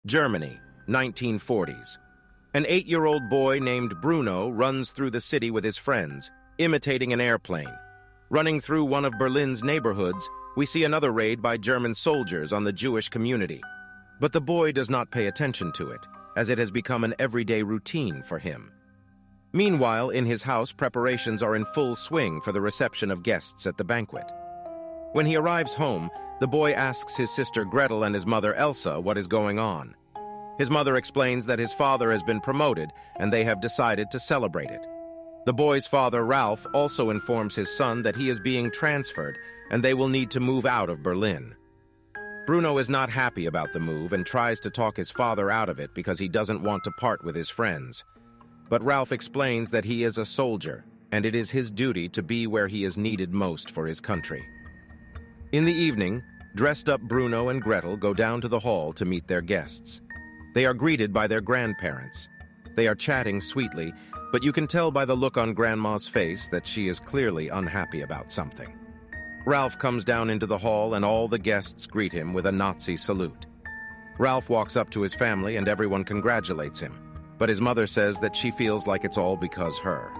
Germany, 1940s. An 8-year-old boy named Bruno runs through the city with his friends, imitating an airplane. Running through one of Berlin's neighborhoods, we see another raid by German soldiers on the Jewish community. But the boy does not pay attention to it, as it has become an everyday routine for him. Meanwhile, in his house, preparations are in full swing for the reception of guests at the banquet. When he arrives home, the boy asks his sister Gretel and his mother Elsa what is going on. His mother explains that his father has been promoted and they have decided to celebrate it. The boy's father, Ralph, also informs his son that he is being transferred and they will need to move out of Berlin. Bruno is not happy about the move and tries to talk his father out of it because he doesn't want to part with his friends. But Ralph explains that he is a soldier and it is his duty to be where he is needed most for his country. In the evening, dressed-up Bruno and Gretel go down to the hall to meet their guests. They are greeted by their grandparents. They are chatting sweetly, but you can tell by the look on Grandma's face that she is clearly unhappy about something. Ralph comes down into the hall and all the guests greet him with a Nazi salute. Ralph walks up to his family and everyone congratulates him, but his mother says that she feels like it's all because her.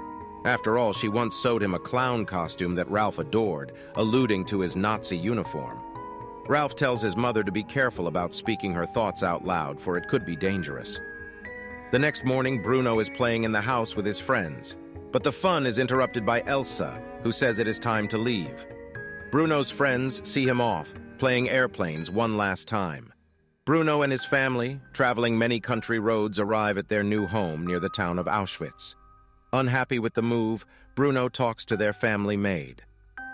After all, she once sewed him a clown costume that Ralph adored, alluding to his Nazi uniform. Ralph tells his mother to be careful about speaking her thoughts out loud, for it could be dangerous. The next morning, Bruno is playing in the house with his friends, but the fun is interrupted by Elsa, who says it is time to leave. Bruno's friends see him off, playing airplanes one last time. Bruno and his family, traveling many country roads, arrive at their new home near the town of Auschwitz. Unhappy with the move, Bruno talks to their family maid.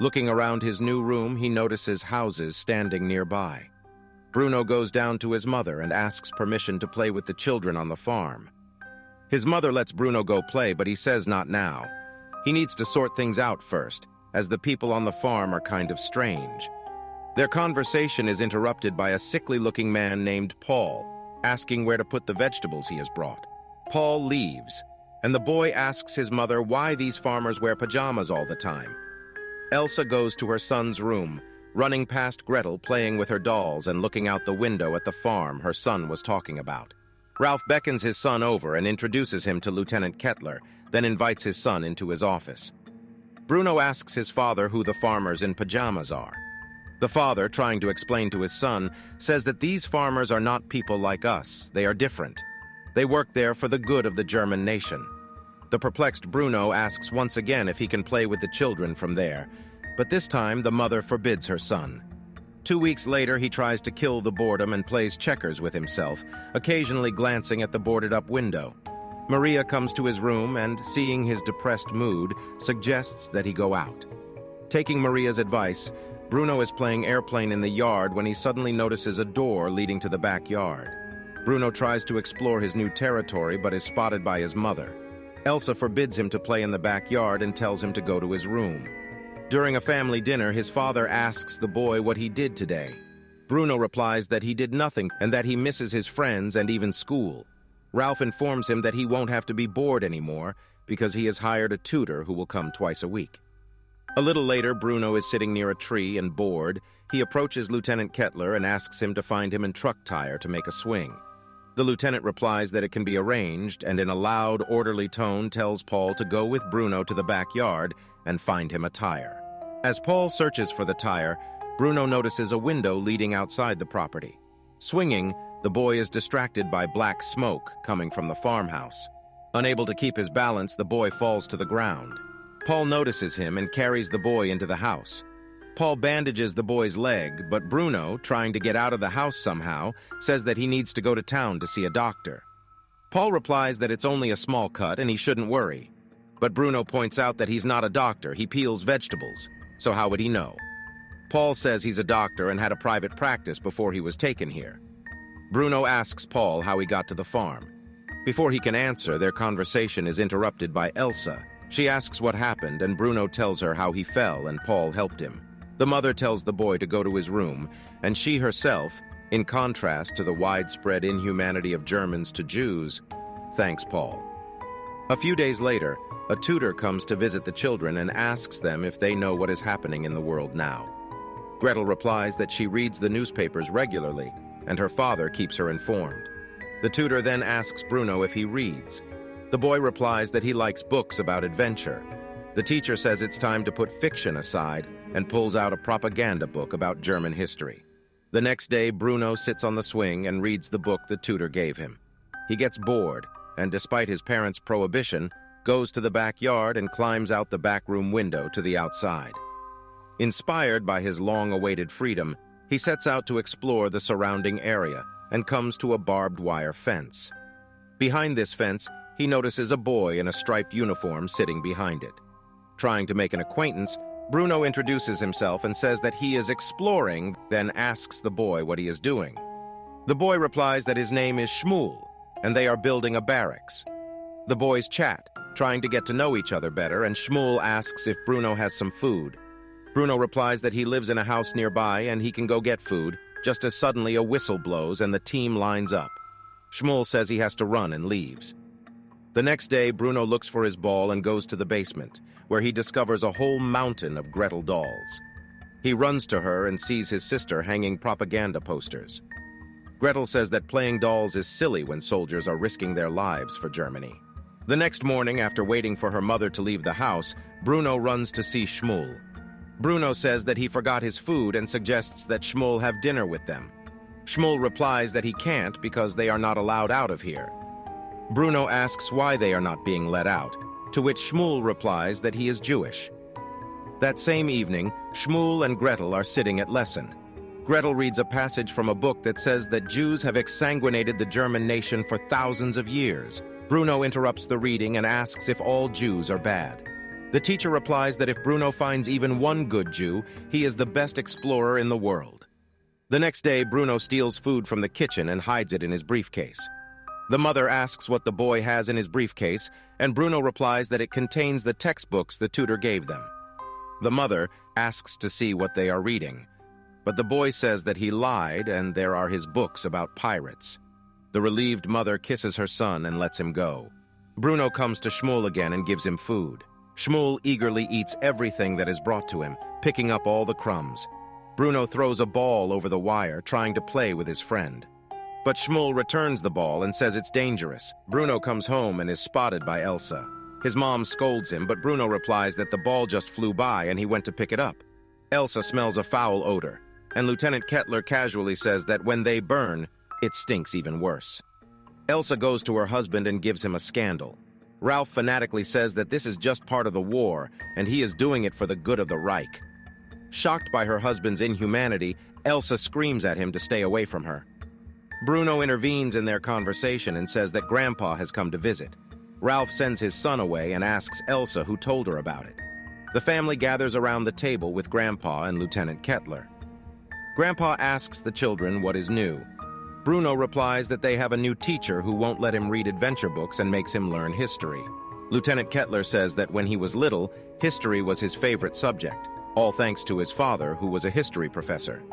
Looking around his new room, he notices houses standing nearby. Bruno goes down to his mother and asks permission to play with the children on the farm. His mother lets Bruno go play, but he says not now. He needs to sort things out first, as the people on the farm are kind of strange. Their conversation is interrupted by a sickly-looking man named Paul, asking where to put the vegetables he has brought. Paul leaves, and the boy asks his mother why these farmers wear pajamas all the time. Elsa goes to her son's room, running past Gretel playing with her dolls and looking out the window at the farm her son was talking about. Ralph beckons his son over and introduces him to Lieutenant Kettler, then invites his son into his office. Bruno asks his father who the farmers in pajamas are. The father, trying to explain to his son, says that these farmers are not people like us. They are different. They work there for the good of the German nation. The perplexed Bruno asks once again if he can play with the children from there, but this time the mother forbids her son. 2 weeks later, he tries to kill the boredom and plays checkers with himself, occasionally glancing at the boarded-up window. Maria comes to his room and, seeing his depressed mood, suggests that he go out. Taking Maria's advice, Bruno is playing airplane in the yard when he suddenly notices a door leading to the backyard. Bruno tries to explore his new territory but is spotted by his mother. Elsa forbids him to play in the backyard and tells him to go to his room. During a family dinner, his father asks the boy what he did today. Bruno replies that he did nothing and that he misses his friends and even school. Ralph informs him that he won't have to be bored anymore because he has hired a tutor who will come twice a week. A little later, Bruno is sitting near a tree and bored. He approaches Lieutenant Kettler and asks him to find him a truck tire to make a swing. The lieutenant replies that it can be arranged and in a loud, orderly tone tells Paul to go with Bruno to the backyard and find him a tire. As Paul searches for the tire, Bruno notices a window leading outside the property. Swinging, the boy is distracted by black smoke coming from the farmhouse. Unable to keep his balance, the boy falls to the ground. Paul notices him and carries the boy into the house. Paul bandages the boy's leg, but Bruno, trying to get out of the house somehow, says that he needs to go to town to see a doctor. Paul replies that it's only a small cut and he shouldn't worry. But Bruno points out that he's not a doctor, he peels vegetables, so how would he know? Paul says he's a doctor and had a private practice before he was taken here. Bruno asks Paul how he got to the farm. Before he can answer, their conversation is interrupted by Elsa. She asks what happened and Bruno tells her how he fell and Paul helped him. The mother tells the boy to go to his room, and she herself, in contrast to the widespread inhumanity of Germans to Jews, thanks Paul. A few days later, a tutor comes to visit the children and asks them if they know what is happening in the world now. Gretel replies that she reads the newspapers regularly, and her father keeps her informed. The tutor then asks Bruno if he reads. The boy replies that he likes books about adventure. The teacher says it's time to put fiction aside and pulls out a propaganda book about German history. The next day, Bruno sits on the swing and reads the book the tutor gave him. He gets bored, and despite his parents' prohibition, goes to the backyard and climbs out the backroom window to the outside. Inspired by his long-awaited freedom, he sets out to explore the surrounding area and comes to a barbed wire fence. Behind this fence, he notices a boy in a striped uniform sitting behind it. Trying to make an acquaintance, Bruno introduces himself and says that he is exploring, then asks the boy what he is doing. The boy replies that his name is Shmuel, and they are building a barracks. The boys chat, trying to get to know each other better, and Shmuel asks if Bruno has some food. Bruno replies that he lives in a house nearby and he can go get food, just as suddenly a whistle blows and the team lines up. Shmuel says he has to run and leaves. The next day, Bruno looks for his ball and goes to the basement, where he discovers a whole mountain of Gretel dolls. He runs to her and sees his sister hanging propaganda posters. Gretel says that playing dolls is silly when soldiers are risking their lives for Germany. The next morning, after waiting for her mother to leave the house, Bruno runs to see Shmuel. Bruno says that he forgot his food and suggests that Shmuel have dinner with them. Shmuel replies that he can't because they are not allowed out of here. Bruno asks why they are not being let out, to which Shmuel replies that he is Jewish. That same evening, Shmuel and Gretel are sitting at lesson. Gretel reads a passage from a book that says that Jews have exsanguinated the German nation for thousands of years. Bruno interrupts the reading and asks if all Jews are bad. The teacher replies that if Bruno finds even one good Jew, he is the best explorer in the world. The next day, Bruno steals food from the kitchen and hides it in his briefcase. The mother asks what the boy has in his briefcase, and Bruno replies that it contains the textbooks the tutor gave them. The mother asks to see what they are reading, but the boy says that he lied and there are his books about pirates. The relieved mother kisses her son and lets him go. Bruno comes to Shmuel again and gives him food. Shmuel eagerly eats everything that is brought to him, picking up all the crumbs. Bruno throws a ball over the wire, trying to play with his friend. But Shmuel returns the ball and says it's dangerous. Bruno comes home and is spotted by Elsa. His mom scolds him, but Bruno replies that the ball just flew by and he went to pick it up. Elsa smells a foul odor, and Lieutenant Kettler casually says that when they burn, it stinks even worse. Elsa goes to her husband and gives him a scandal. Ralph fanatically says that this is just part of the war, and he is doing it for the good of the Reich. Shocked by her husband's inhumanity, Elsa screams at him to stay away from her. Bruno intervenes in their conversation and says that Grandpa has come to visit. Ralph sends his son away and asks Elsa who told her about it. The family gathers around the table with Grandpa and Lieutenant Kettler. Grandpa asks the children what is new. Bruno replies that they have a new teacher who won't let him read adventure books and makes him learn history. Lieutenant Kettler says that when he was little, history was his favorite subject, all thanks to his father, who was a history professor.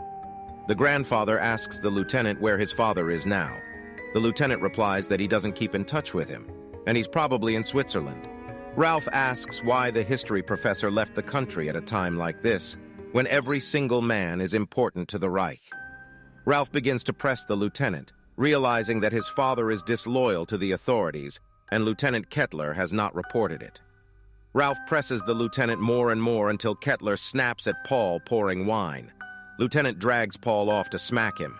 The grandfather asks the lieutenant where his father is now. The lieutenant replies that he doesn't keep in touch with him, and he's probably in Switzerland. Ralph asks why the history professor left the country at a time like this, when every single man is important to the Reich. Ralph begins to press the lieutenant, realizing that his father is disloyal to the authorities, and Lieutenant Kettler has not reported it. Ralph presses the lieutenant more and more until Kettler snaps at Paul pouring wine. Lieutenant drags Paul off to smack him.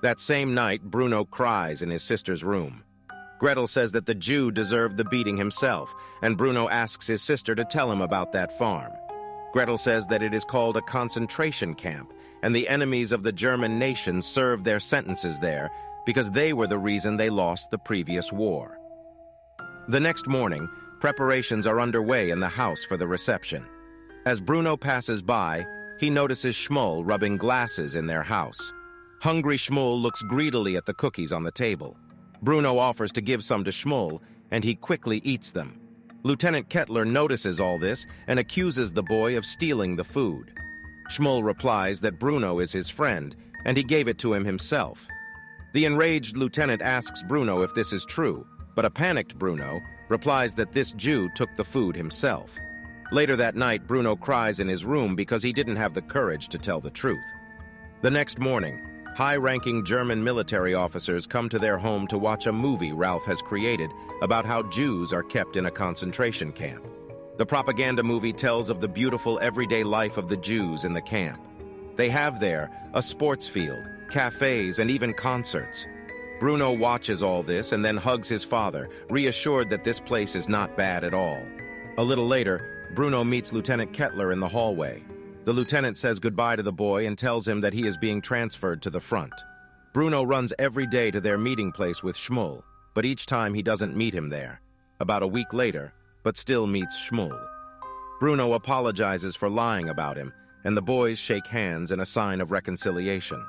That same night, Bruno cries in his sister's room. Gretel says that the Jew deserved the beating himself, and Bruno asks his sister to tell him about that farm. Gretel says that it is called a concentration camp, and the enemies of the German nation served their sentences there because they were the reason they lost the previous war. The next morning, preparations are underway in the house for the reception. As Bruno passes by, he notices Shmuel rubbing glasses in their house. Hungry Shmuel looks greedily at the cookies on the table. Bruno offers to give some to Shmuel, and he quickly eats them. Lieutenant Kettler notices all this and accuses the boy of stealing the food. Shmuel replies that Bruno is his friend, and he gave it to him himself. The enraged lieutenant asks Bruno if this is true, but a panicked Bruno replies that this Jew took the food himself. Later that night, Bruno cries in his room because he didn't have the courage to tell the truth. The next morning, High-ranking German military officers come to their home to watch a movie Ralph has created about how Jews are kept in a concentration camp. The propaganda movie tells of the beautiful everyday life of the Jews in the camp. They have there a sports field, cafes, and even concerts. Bruno watches all this and then hugs his father, reassured that this place is not bad at all. A little later, Bruno meets Lieutenant Kettler in the hallway. The lieutenant says goodbye to the boy and tells him that he is being transferred to the front. Bruno runs every day to their meeting place with Shmuel, but each time he doesn't meet him there. About a week later, but still meets Shmuel. Bruno apologizes for lying about him, and the boys shake hands in a sign of reconciliation.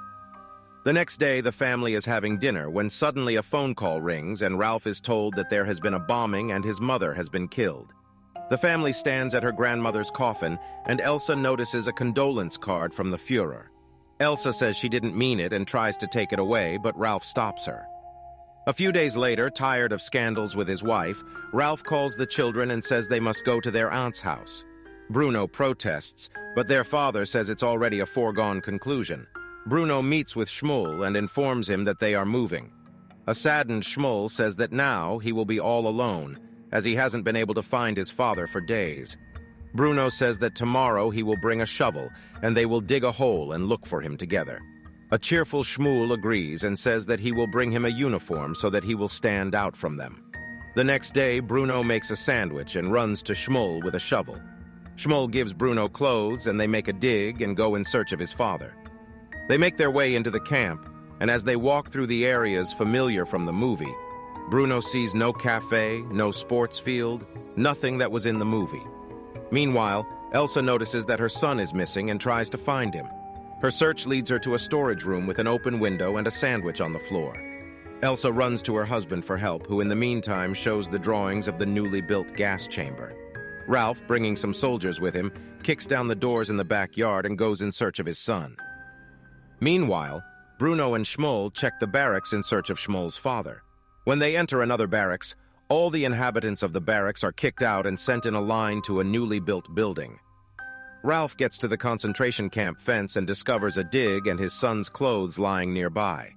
The next day, the family is having dinner when suddenly a phone call rings and Ralph is told that there has been a bombing and his mother has been killed. The family stands at her grandmother's coffin, and Elsa notices a condolence card from the Führer. Elsa says she didn't mean it and tries to take it away, but Ralph stops her. A few days later, tired of scandals with his wife, Ralph calls the children and says they must go to their aunt's house. Bruno protests, but their father says it's already a foregone conclusion. Bruno meets with Shmuel and informs him that they are moving. A saddened Shmuel says that now he will be all alone, as he hasn't been able to find his father for days. Bruno says that tomorrow he will bring a shovel, and they will dig a hole and look for him together. A cheerful Shmuel agrees and says that he will bring him a uniform so that he will stand out from them. The next day, Bruno makes a sandwich and runs to Shmuel with a shovel. Shmuel gives Bruno clothes, and they make a dig and go in search of his father. They make their way into the camp, and as they walk through the areas familiar from the movie, Bruno sees no cafe, no sports field, nothing that was in the movie. Meanwhile, Elsa notices that her son is missing and tries to find him. Her search leads her to a storage room with an open window and a sandwich on the floor. Elsa runs to her husband for help, who in the meantime shows the drawings of the newly built gas chamber. Ralph, bringing some soldiers with him, kicks down the doors in the backyard and goes in search of his son. Meanwhile, Bruno and Shmuel check the barracks in search of Shmuel's father. When they enter another barracks, all the inhabitants of the barracks are kicked out and sent in a line to a newly built building. Ralph gets to the concentration camp fence and discovers a dig and his son's clothes lying nearby.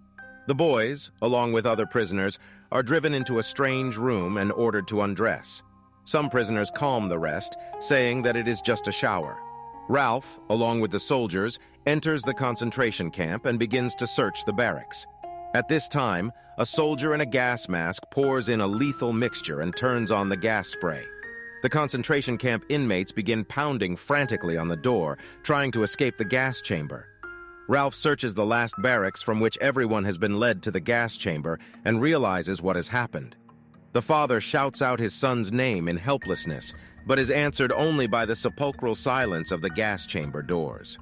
The boys, along with other prisoners, are driven into a strange room and ordered to undress. Some prisoners calm the rest, saying that it is just a shower. Ralph, along with the soldiers, enters the concentration camp and begins to search the barracks. At this time, a soldier in a gas mask pours in a lethal mixture and turns on the gas spray. The concentration camp inmates begin pounding frantically on the door, trying to escape the gas chamber. Ralph searches the last barracks from which everyone has been led to the gas chamber and realizes what has happened. The father shouts out his son's name in helplessness, but is answered only by the sepulchral silence of the gas chamber doors.